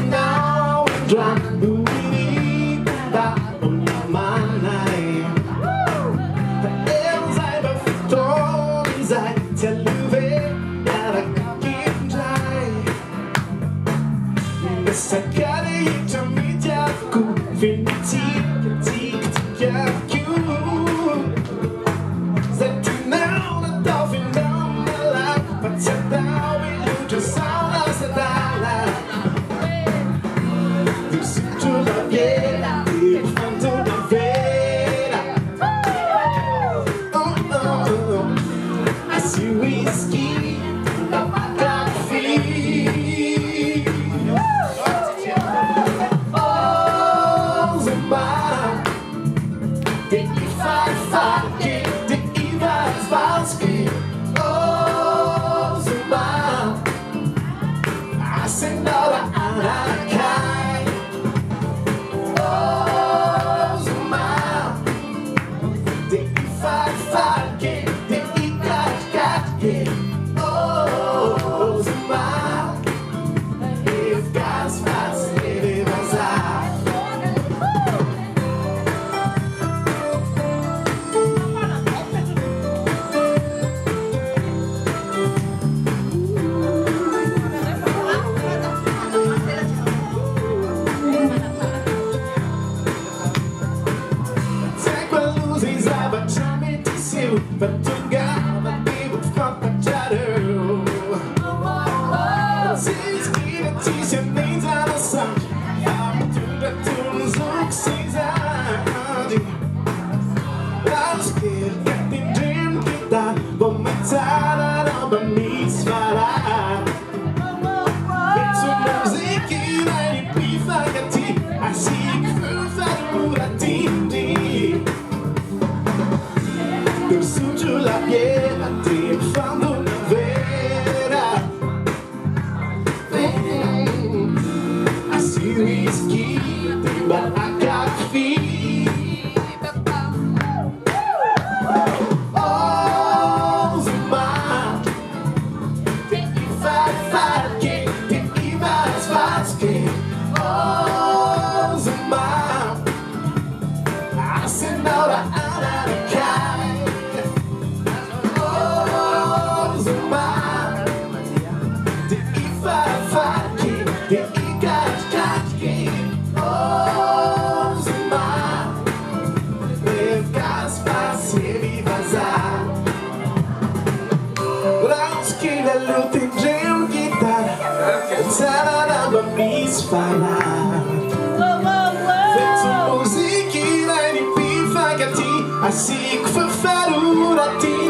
now and dran uminita naman ay Elzai before Zai Teluve Yarakindrai Besakare Yitamijaku Finiti Tikyaku Zetinau na dolphin down my life But now we lose the sound of Sadala You seem to love yeah Deep from to the Veda I see whiskey Love my coffee Oh, Zumba Did you fight Did you Valsky Oh, Zumba I say no to Anakai Oh, Zumba Did you fight Did you got Oh, Zumba If God's fast, it was I But to God, the people from the shadow. She's giving teach your names out of sun. I'm to the tunes of season. I'm scared, getting dream that, but my tired of the knees for that. It's a music in any beef like a tea. I see proof that put a deep. La piel te fanno vera I see whiskey but I got feet Oh, Zumba Did you fight Did you Oh, Zumba I said no to Anakai I seek for Ferurati